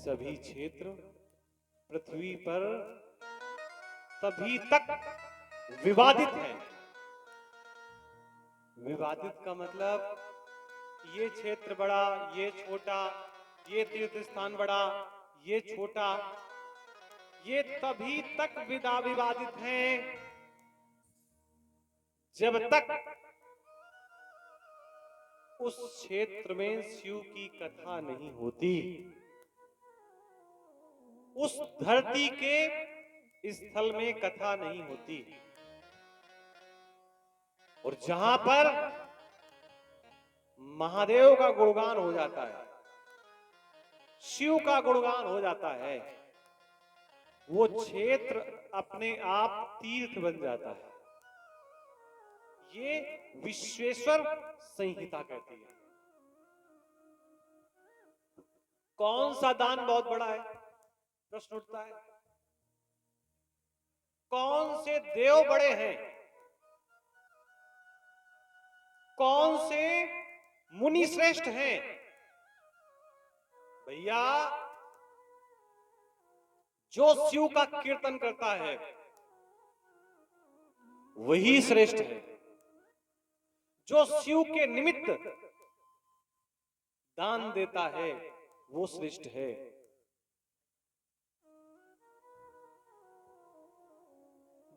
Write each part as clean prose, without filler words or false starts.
सभी क्षेत्र पृथ्वी पर तभी तक विवादित हैं। विवादित का मतलब ये क्षेत्र बड़ा, ये छोटा, ये तीर्थ स्थान बड़ा, ये छोटा, ये तभी तक विवादित हैं जब तक उस क्षेत्र में शिव की कथा नहीं होती। उस धरती के स्थल में कथा नहीं होती। और जहां पर महादेव का गुणगान हो जाता है, शिव का गुणगान हो जाता है, वो क्षेत्र अपने आप तीर्थ बन जाता है। ये विश्वेश्वर संहिता कहती है। कौन सा दान बहुत बड़ा है, प्रश्न उठता है। कौन से देव बड़े हैं, कौन से मुनि श्रेष्ठ हैं? भैया, जो शिव का कीर्तन करता है वही श्रेष्ठ है। जो शिव के निमित्त दान देता है वो श्रेष्ठ है।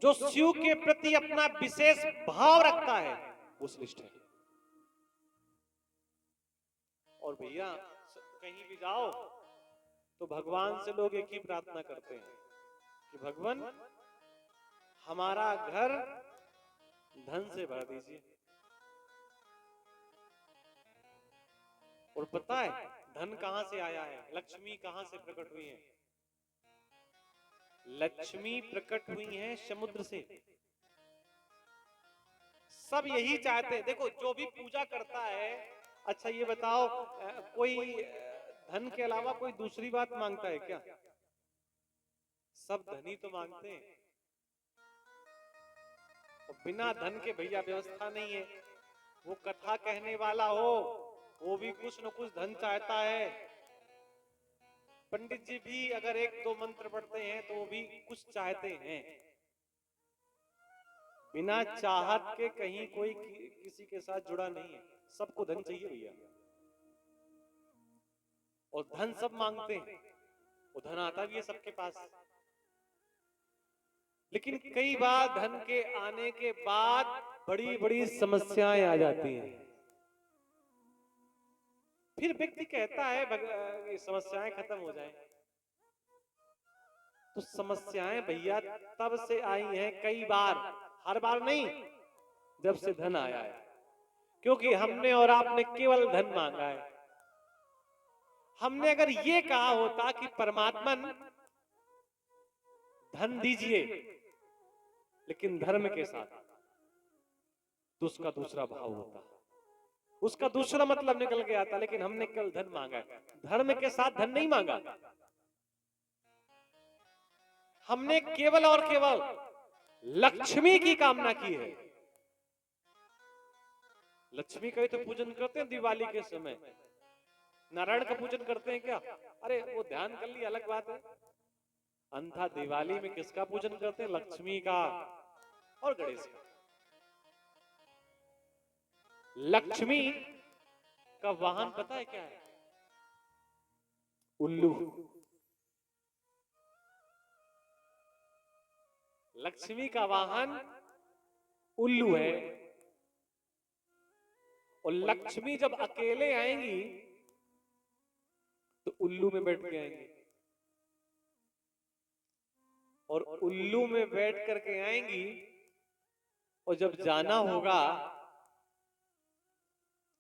जो शिव के प्रति अपना विशेष भाव रखता है वो श्रेष्ठ है। और भैया, कहीं भी जाओ तो भगवान से लोग एक ही प्रार्थना करते हैं कि भगवान हमारा घर धन से भर दीजिए। और पता है धन कहां से आया है, लक्ष्मी कहां से प्रकट हुई है? लक्ष्मी प्रकट हुई है समुद्र से। सब यही चाहते हैं। देखो, जो भी पूजा करता है, अच्छा ये बताओ, कोई धन के अलावा कोई दूसरी बात मांगता है क्या? सब धन ही तो मांगते हैं। और बिना धन के भैया व्यवस्था नहीं है। वो कथा कहने वाला हो वो भी कुछ न कुछ धन चाहता है। पंडित जी भी अगर एक दो मंत्र पढ़ते हैं तो वो भी कुछ चाहते हैं। बिना चाहत के कहीं कोई किसी के साथ जुड़ा नहीं है। सबको धन चाहिए भैया। और धन सब मांगते हैं, वो धन आता भी है सबके पास। लेकिन कई बार धन के आने के बाद बड़ी बड़ी समस्याएं आ जाती हैं। फिर व्यक्ति कहता है ये समस्याएं खत्म हो जाएं। तो समस्याएं भैया तब से आई हैं कई बार, हर बार नहीं, जब से धन आया है। क्योंकि हमने और आपने केवल धन मांगा है। हमने अगर ये कहा होता कि परमात्मा धन दीजिए लेकिन धर्म के साथ, तो उसका दूसरा भाव होता, उसका दूसरा मतलब निकल के आता। लेकिन हमने केवल धन मांगा है, धर्म के साथ धन नहीं मांगा। हमने केवल और केवल लक्ष्मी की कामना की है। लक्ष्मी का ही तो पूजन करते हैं दिवाली के समय। नारायण का पूजन करते हैं क्या? अरे वो ध्यान कर लिया अलग बात है। अंधा दिवाली में किसका पूजन करते हैं? लक्ष्मी का और गणेश का। लक्ष्मी का वाहन पता है क्या है? उल्लू। लक्ष्मी का वाहन उल्लू है। और लक्ष्मी जब अकेले आएंगी तो उल्लू में बैठ के आएंगी। और उल्लू में बैठ करके आएंगी और जब जाना होगा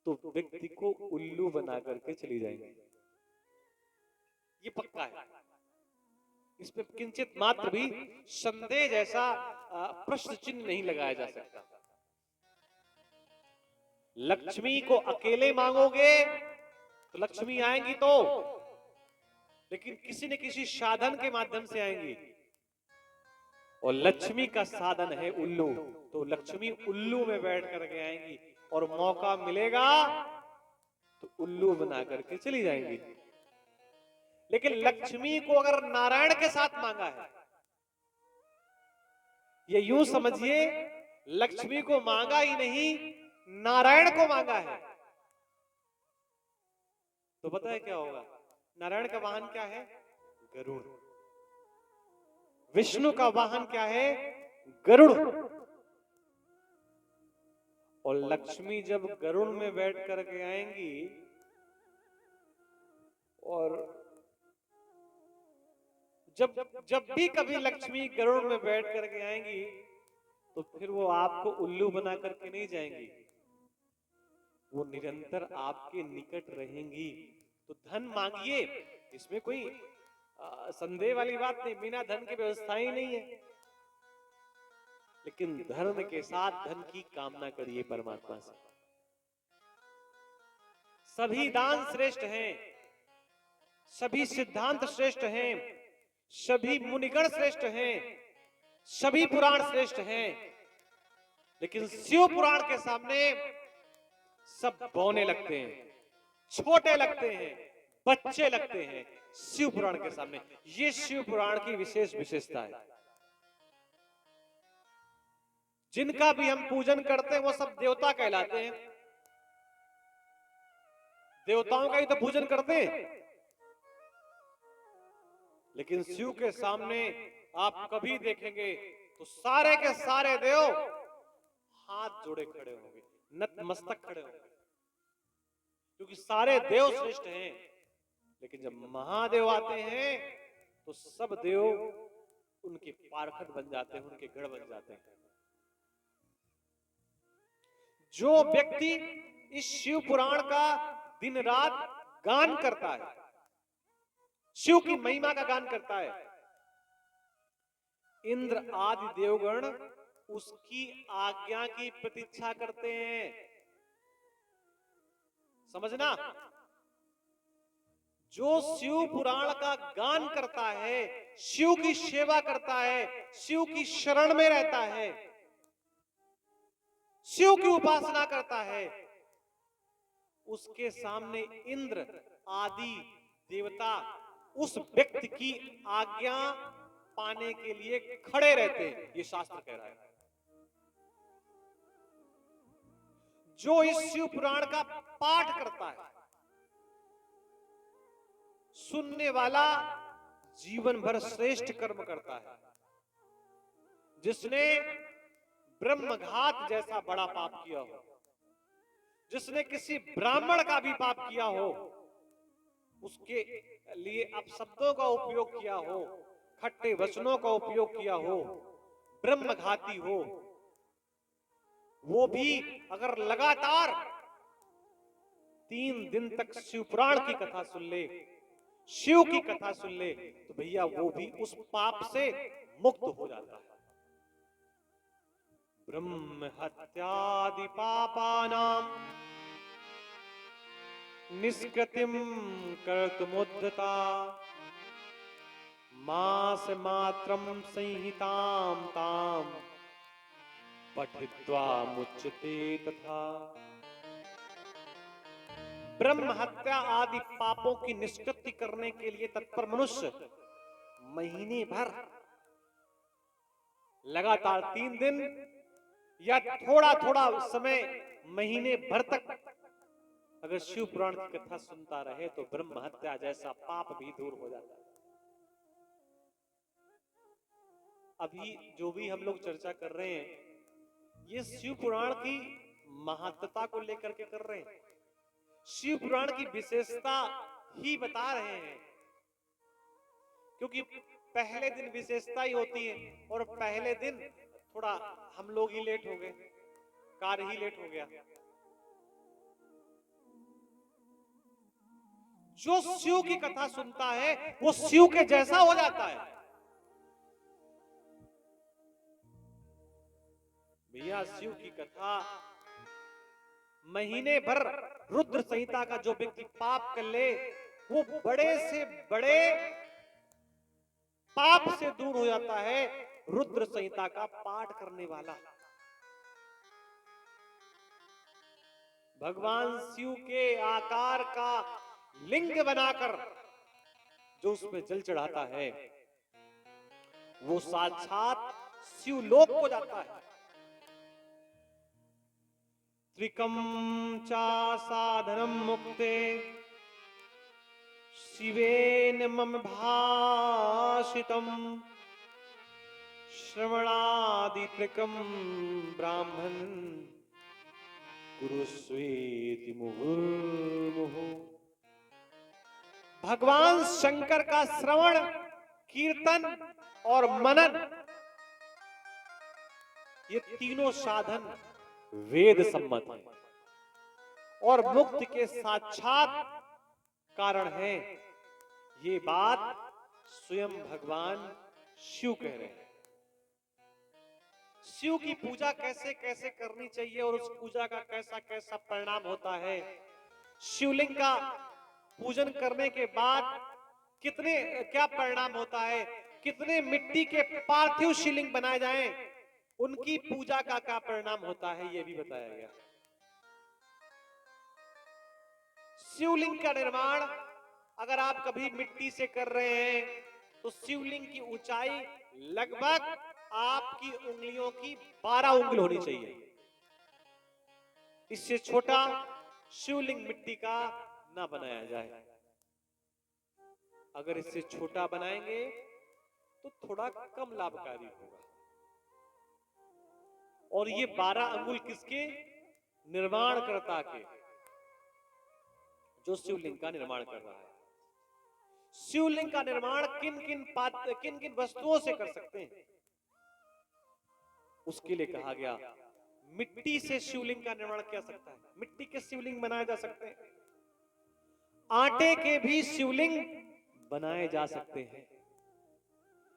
तो व्यक्ति को उल्लू बना करके चली जाएंगी। ये पक्का है। इसमें किंचित मात्र भी संदेह जैसा प्रश्न चिन्ह नहीं लगाया जा सकता। लक्ष्मी को अकेले मांगोगे तो लक्ष्मी आएंगी तो, लेकिन किसी न किसी साधन के माध्यम से आएंगी। और लक्ष्मी का साधन है उल्लू, तो लक्ष्मी उल्लू में बैठ करके आएंगी और मौका मिलेगा तो उल्लू बना करके चली जाएंगी। लेकिन लक्ष्मी को अगर नारायण के साथ मांगा है, ये यूं समझिए लक्ष्मी को मांगा ही नहीं, नारायण को मांगा है, तो पता है क्या होगा? नारायण का वाहन क्या है? गरुड़। विष्णु का वाहन क्या है? गरुड़। और लक्ष्मी जब गरुड़ में बैठ करके आएंगी, और जब जब भी कभी लक्ष्मी गरुड़ में बैठ करके आएंगी, तो फिर वो आपको उल्लू बना करके नहीं जाएंगी, वो निरंतर आपके निकट रहेंगी। तो धन मांगिए, इसमें कोई संदेह वाली बात नहीं, बिना धन की व्यवस्था ही नहीं है, लेकिन धर्म के साथ धन की कामना करिए परमात्मा से। सभी दान श्रेष्ठ हैं, सभी सिद्धांत श्रेष्ठ हैं, सभी मुनिगण श्रेष्ठ हैं, सभी पुराण श्रेष्ठ हैं, लेकिन शिव पुराण के सामने सब बौने लगते हैं, छोटे लगते हैं, बच्चे लगते हैं शिव पुराण के सामने। ये शिव पुराण की विशेष विशेषता है। जिनका भी हम पूजन करते हैं वो सब देवता कहलाते हैं, देवताओं का ही तो पूजन करते हैं, लेकिन शिव के सामने आप कभी देखेंगे तो सारे के सारे देव हाथ जोड़े खड़े होंगे, नतमस्तक खड़े होंगे, क्योंकि सारे देव श्रेष्ठ हैं। लेकिन जब महादेव आते हैं तो सब देव उनके पार्षद बन जाते हैं, उनके गढ़ बन जाते हैं। जो व्यक्ति इस शिव पुराण का दिन रात गान करता है, शिव की महिमा का गान करता है, इंद्र आदि देवगण उसकी आज्ञा की प्रतीक्षा करते हैं। समझना, जो शिव पुराण का गान करता है, शिव की सेवा करता है, शिव की शरण में रहता है, शिव की उपासना करता है, उसके सामने इंद्र आदि देवता उस व्यक्ति की आज्ञा पाने के लिए खड़े रहते हैं। ये शास्त्र कह रहा है। जो इस शिव पुराण का पाठ करता है, सुनने वाला जीवन भर श्रेष्ठ कर्म करता है। जिसने ब्रह्मघात जैसा बड़ा पाप किया हो, जिसने किसी ब्राह्मण का भी पाप किया हो, उसके लिए अपशब्दों का उपयोग किया हो, खट्टे वचनों का उपयोग किया हो, ब्रह्मघाती हो, वो भी अगर लगातार 3 दिन तक शिव पुराण की कथा सुन ले, शिव की कथा सुन ले, तो भैया वो भी उस पाप से मुक्त हो जाता है। ब्रह्म हत्यादि पापानां निष्कृतिम कर्तुमुद्धता मास मात्रम संहिताम ताम पठित्वा मुच्यते तथा। ब्रह्म हत्या आदि पापों की निष्कृति करने के लिए तत्पर मनुष्य महीने भर लगातार 3 दिन या थोड़ा थोड़ा समय महीने भर तक अगर शिव पुराण की कथा सुनता रहे तो ब्रह्म हत्या जैसा पाप भी दूर हो जाता है। अभी जो भी हम लोग चर्चा कर रहे हैं, ये शिव पुराण की महत्ता को लेकर के कर रहे हैं, शिव पुराण की विशेषता ही बता रहे हैं, क्योंकि पहले दिन विशेषता ही होती है, और पहले दिन थोड़ा हम लोग ही लेट हो गए, कार्य ही लेट हो गया। जो शिव की कथा सुनता है वो शिव के जैसा हो जाता है। भैया शिव की कथा महीने भर रुद्र संहिता का जो व्यक्ति पाप कर ले, वो बड़े से बड़े पाप से दूर हो जाता है। रुद्र संहिता का पाठ करने वाला भगवान शिव के आकार का लिंग बनाकर जो उसमें जल चढ़ाता है वो साक्षात शिवलोक को जाता है। त्रिकम चा साधनम मुक्ते शिवेन मम भाषितम श्रवणादि त्रिकम ब्राह्मण गुरुस्वेति मुहुर्मुहु। भगवान शंकर का श्रवण, कीर्तन और मनन, ये तीनों साधन वेद सम्मत हैं और मुक्ति के साक्षात कारण है। ये बात स्वयं भगवान शिव कह रहे हैं। शिव की पूजा कैसे कैसे करनी चाहिए और उस पूजा का कैसा कैसा परिणाम होता है, शिवलिंग का पूजन करने के बाद कितने क्या परिणाम होता है, कितने मिट्टी के पार्थिव शिवलिंग बनाए जाएं, उनकी पूजा का क्या परिणाम होता है, यह भी बताया गया। शिवलिंग का निर्माण अगर आप कभी मिट्टी से कर रहे हैं तो शिवलिंग की ऊंचाई लगभग आपकी उंगलियों की 12 उंगल होनी चाहिए। इससे छोटा शिवलिंग मिट्टी का ना बनाया जाए। अगर इससे छोटा बनाएंगे तो थोड़ा कम लाभकारी होगा। और ये 12 अंगुल किसके? निर्माणकर्ता के, जो शिवलिंग का निर्माण कर रहा है। शिवलिंग का निर्माण किन किन वस्तुओं से कर सकते हैं, उसके लिए कहा गया मिट्टी से शिवलिंग का निर्माण किया सकता है। मिट्टी के शिवलिंग बनाए जा सकते हैं, आटे के भी शिवलिंग बनाए जा सकते हैं।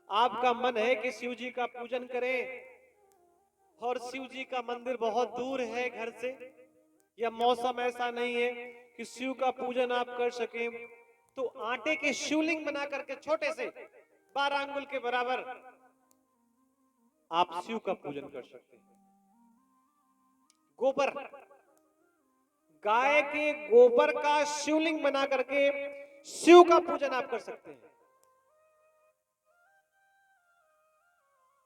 आपका मन है कि शिव जी का पूजन करें और शिव जी का मंदिर बहुत दूर है घर से, या मौसम ऐसा नहीं है कि शिव का पूजन आप कर सकें, तो आटे के शिवलिंग बना करके छोटे से 12 अंगुल के बराबर आप शिव का पूजन कर सकते हैं। गोबर, गाय के गोबर का शिवलिंग बना करके शिव का पूजन आप कर सकते हैं।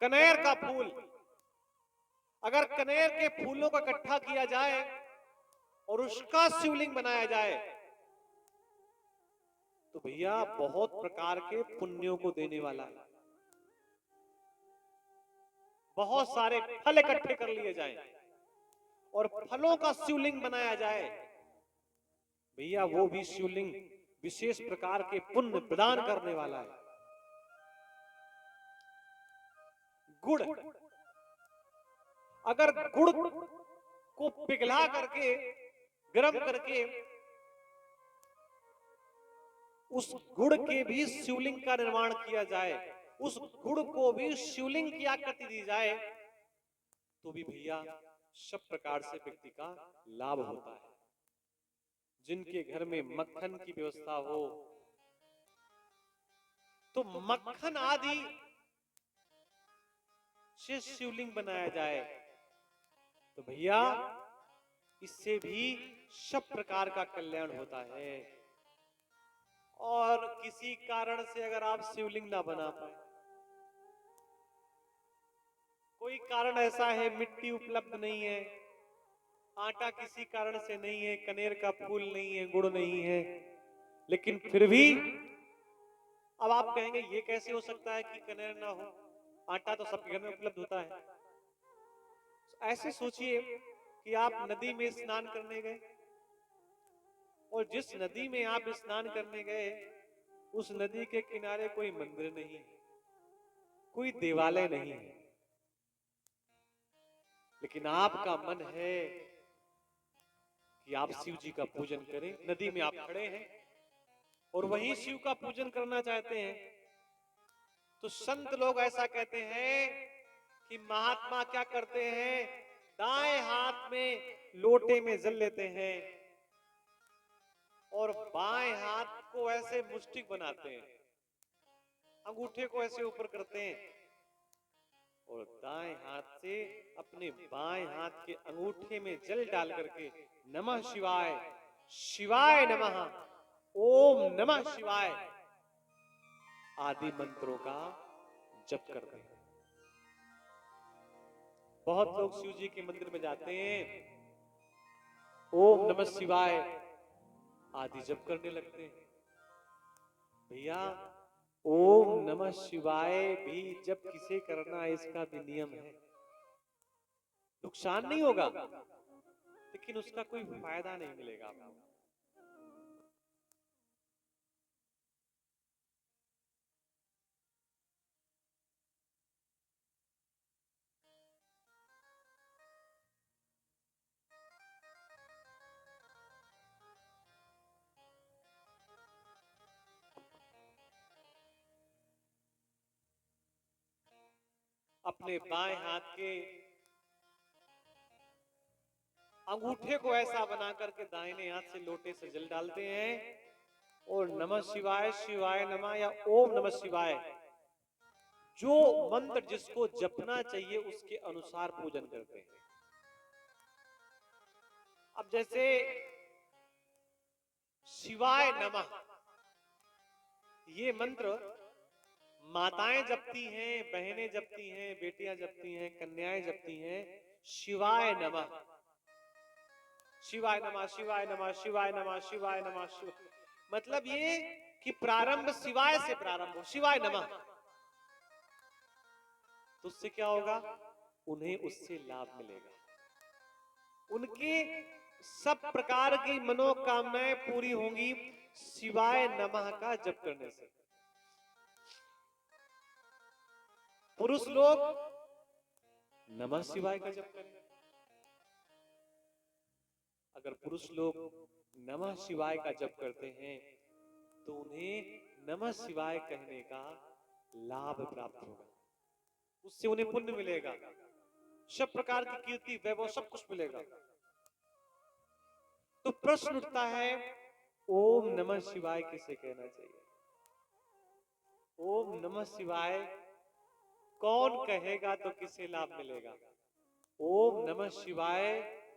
कनेर का फूल, अगर कनेर के फूलों का इकट्ठा किया जाए और उसका शिवलिंग बनाया जाए तो भैया बहुत प्रकार के पुण्यों को देने वाला है। बहुत सारे फल इकट्ठे कर लिए जाएं और फलों का शिवलिंग बनाया जाए, भैया वो भी शिवलिंग विशेष प्रकार के पुण्य प्रदान करने वाला है। गुड़, अगर गुड़ को पिघला करके गर्म करके उस गुड़ के भी शिवलिंग का निर्माण किया जाए, उस गुड़ को भी शिवलिंग की आकृति दी जाए, तो भी भैया सब प्रकार से व्यक्ति का लाभ होता है। जिनके घर में मक्खन की व्यवस्था हो तो मक्खन आदि से शिवलिंग बनाया जाए, तो भैया इससे भी सब प्रकार का कल्याण होता है। और किसी कारण से अगर आप शिवलिंग ना बना पाए, कोई कारण ऐसा है मिट्टी उपलब्ध नहीं है, आटा किसी कारण से नहीं है, कनेर का फूल नहीं है, गुड़ नहीं है, लेकिन फिर भी अब आप कहेंगे ये कैसे हो सकता है कि कनेर ना हो, आटा तो सबके घर में उपलब्ध होता है। ऐसे सोचिए कि आप नदी में स्नान करने गए और जिस नदी में आप स्नान करने गए उस नदी के किनारे कोई मंदिर नहीं, कोई देवालय नहीं है, लेकिन आपका मन है कि आप शिव जी का पूजन करें। नदी में आप खड़े हैं और वहीं शिव का पूजन करना चाहते हैं, तो संत लोग ऐसा कहते हैं कि महात्मा क्या करते हैं, दाएं हाथ में लोटे में जल लेते हैं और बाएं हाथ को ऐसे मुष्टिक बनाते हैं, अंगूठे को ऐसे ऊपर करते हैं और दाएं हाथ से अपने बाएं हाथ के अंगूठे में जल डाल करके नमः शिवाय, शिवाय नमः, ओम नमः शिवाय आदि मंत्रों का जप करते हैं। बहुत लोग शिव जी के मंदिर में जाते हैं, ओम नमः शिवाय आदि जप करने लगते हैं। भैया, ओम नमः शिवाय भी जब किसे करना है इसका भी नियम है। नुकसान नहीं होगा, लेकिन उसका कोई फायदा नहीं मिलेगा आपको। अपने बाएं हाथ के अंगूठे को ऐसा बना करके दाहिने हाथ से लोटे से जल डालते हैं और नमः शिवाय, शिवाय नमः या ओम नमः शिवाय, जो मंत्र जिसको जपना चाहिए उसके अनुसार पूजन करते हैं। अब जैसे शिवाय नमः ये मंत्र माताएं जपती हैं, बहनें जपती हैं, बेटियां जपती हैं, कन्याएं जपती हैं। शिवाय नमः, शिवाय नमः, शिवाय नमः, शिवाय नमः, शिवाय नमः, शिव, मतलब ये कि प्रारंभ शिवाय से प्रारंभ हो, शिवाय नमः। तो उससे क्या होगा? उन्हें उससे लाभ मिलेगा, उनकी सब प्रकार की मनोकामनाएं पूरी होंगी शिवाय नमः का जप करने से। पुरुष लोग नमः शिवाय का जप करें। अगर पुरुष लोग नमः शिवाय का जप करते हैं तो उन्हें नमः शिवाय कहने का लाभ प्राप्त होगा, उससे उन्हें पुण्य मिलेगा, सब प्रकार की कीर्ति वैभव सब कुछ मिलेगा। तो प्रश्न उठता है, ओम नमः शिवाय किसे कहना चाहिए? ओम नमः शिवाय कौन कहेगा तो किसे लाभ मिलेगा? ओम नमः शिवाय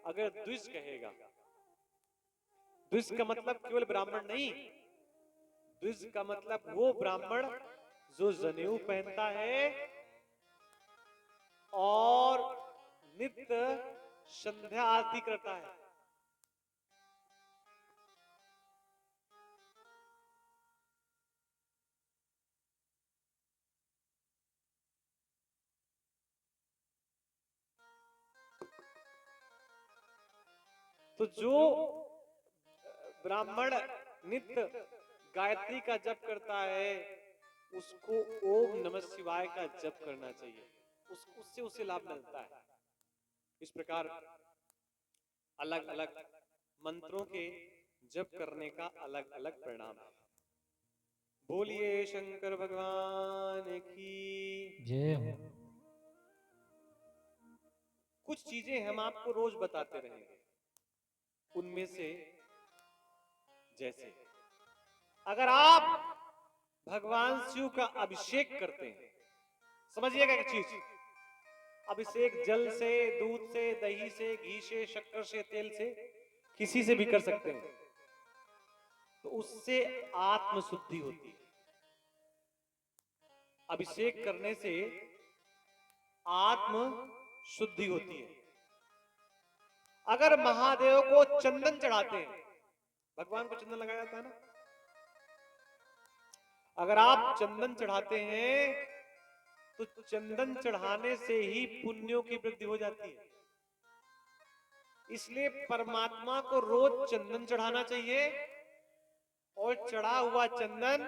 अगर द्विज कहेगा, द्विज का मतलब केवल ब्राह्मण नहीं, द्विज का मतलब वो ब्राह्मण जो जनेऊ पहनता है और नित्य संध्या आरती करता है। तो जो ब्राह्मण नित्य गायत्री का जप करता है उसको ओम नमः शिवाय का जप करना चाहिए, उससे उसे लाभ मिलता है। इस प्रकार अलग अलग मंत्रों के जप करने का अलग अलग परिणाम है। बोलिए शंकर भगवान की जय हो। कुछ चीजें हम आपको रोज बताते रहेंगे, उनमें से जैसे अगर आप भगवान शिव का अभिषेक करते हैं, समझिएगा एक चीज, अभिषेक जल से, दूध से, दही से, घी से, शक्कर से, तेल से, किसी से भी कर सकते हैं, तो उससे आत्म शुद्धि होती है। अभिषेक करने से आत्म शुद्धि होती है। अगर महादेव को चंदन चढ़ाते हैं, भगवान को चंदन लगाया जाता है ना, अगर आप चंदन चढ़ाते हैं तो चंदन चढ़ाने से ही पुण्यों की वृद्धि हो जाती है। इसलिए परमात्मा को रोज चंदन चढ़ाना चाहिए और चढ़ा हुआ चंदन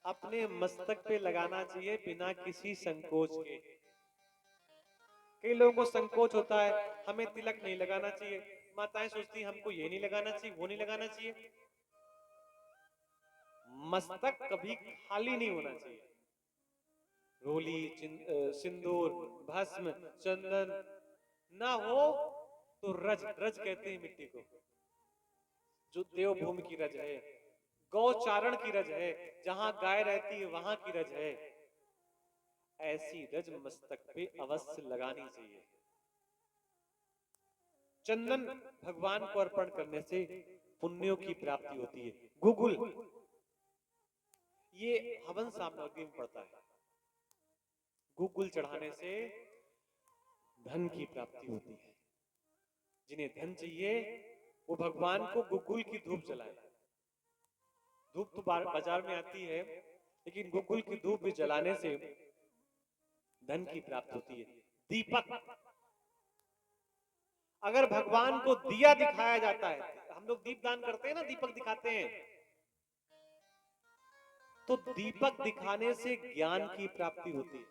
अपने मस्तक पे लगाना चाहिए बिना किसी संकोच के। कई लोगों को संकोच होता है, हमें तिलक नहीं लगाना चाहिए, माताएं सोचती हमको ये नहीं लगाना चाहिए, वो नहीं लगाना चाहिए। मस्तक कभी खाली नहीं होना चाहिए। रोली, सिंदूर, भस्म, चंदन ना हो तो रज, रज कहते हैं मिट्टी को, जो देवभूमि की रज है, गौचारण की रज है, जहां गाय रहती है वहां की रज है, ऐसी रज मस्तक पे अवश्य लगानी चाहिए। चंदन भगवान को अर्पण करने से पुण्यों की प्राप्ति होती है। गूगल ये हवन सामग्री में पड़ता है। गुगुल चढ़ाने से धन की प्राप्ति होती है। जिन्हें धन चाहिए वो भगवान को गुगुल की धूप जलाए। धूप तो बाजार में आती है, लेकिन गुगुल की धूप भी जलाने से धन की प्राप्ति होती है। दीपक, अगर भगवान को दिया दिखाया जाता है, हम लोग दीपदान करते हैं ना, दीपक दिखाते हैं, तो दीपक दिखाने से ज्ञान की प्राप्ति होती है।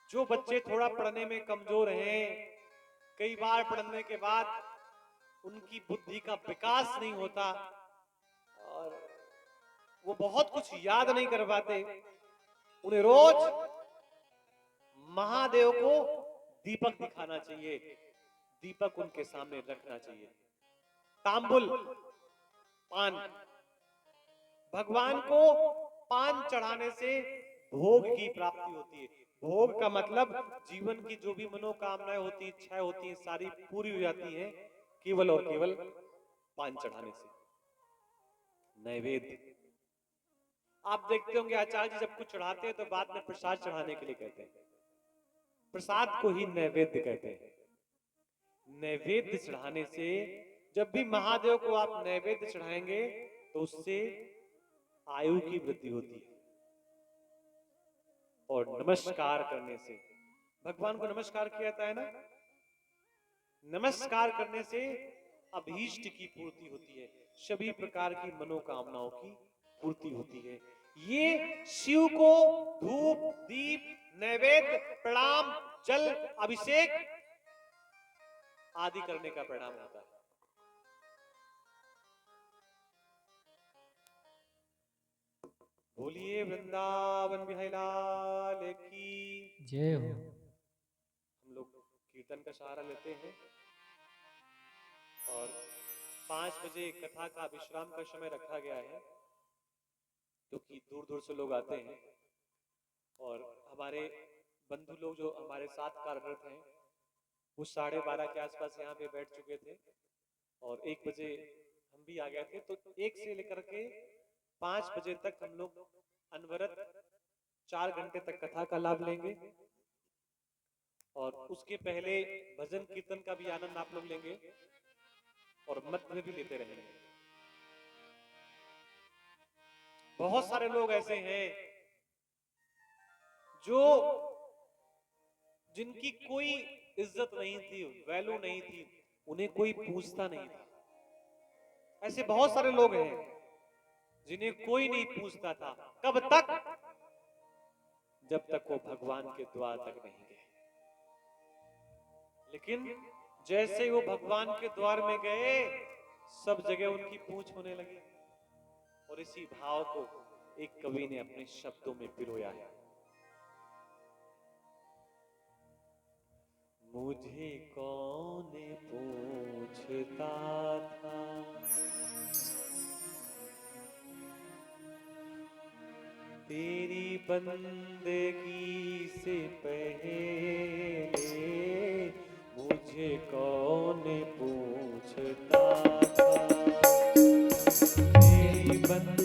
जो बच्चे थोड़ा पढ़ने में कमजोर हैं, कई बार पढ़ने के बाद उनकी बुद्धि का विकास नहीं होता और वो बहुत कुछ याद नहीं कर पाते, उन्हें रोज महादेव को दीपक दिखाना चाहिए, दीपक उनके सामने रखना चाहिए। तांबुल, पान, भगवान को पान चढ़ाने से भोग की प्राप्ति होती है। भोग का मतलब जीवन की जो भी मनोकामनाएं होती, इच्छाएं होती हैं, सारी पूरी हो जाती हैं केवल और केवल पान चढ़ाने से। नैवेद्य, आप देखते होंगे आचार्य जी जब कुछ चढ़ाते हैं तो बाद में प्रसाद चढ़ाने के लिए कहते हैं। प्रसाद को ही नैवेद्य कहते हैं। नैवेद्य चढ़ाने से, जब भी महादेव को आप नैवेद्य चढ़ाएंगे तो उससे आयु की वृद्धि होती है। और नमस्कार करने से, भगवान को नमस्कार किया जाता है ना, नमस्कार करने से अभीष्ट की पूर्ति होती है, सभी प्रकार की मनोकामनाओं की पूर्ति होती है। ये शिव को धूप, दीप, नैवेद्य, प्रणाम, जल, अभिषेक आदि करने का परिणाम होता है। बोलिए वृंदावन बिहारी लाल की जय हो। हम लोग कीर्तन का सहारा लेते हैं और 5 बजे कथा का विश्राम का समय रखा गया है, क्योंकि दूर दूर से लोग आते हैं और हमारे बंधु लोग जो हमारे साथ कार्यरत हैं वो 12:30 के आसपास यहाँ पे बैठ चुके थे और 1 बजे हम भी आ गए थे। तो 1 से लेकर के 5 बजे तक हम लोग अनवरत 4 घंटे तक कथा का लाभ लेंगे और उसके पहले भजन कीर्तन का भी आनंद आप लोग लेंगे और मत में भी लेते रहेंगे। बहुत सारे लोग ऐसे हैं जो जिनकी कोई इज्जत नहीं थी, वैल्यू नहीं थी, उन्हें कोई पूछता नहीं था। ऐसे बहुत सारे लोग हैं जिन्हें कोई नहीं पूछता था। कब तक? जब तक वो भगवान के द्वार तक नहीं गए। लेकिन जैसे ही वो भगवान के द्वार में गए, सब जगह उनकी पूछ होने लगी और इसी भाव को एक कवि ने अपने शब्दों में पिरोया है। मुझे कौन पूछता था, तेरी बंदगी से पहले मुझे कौन पूछता था, तेरी बंदगी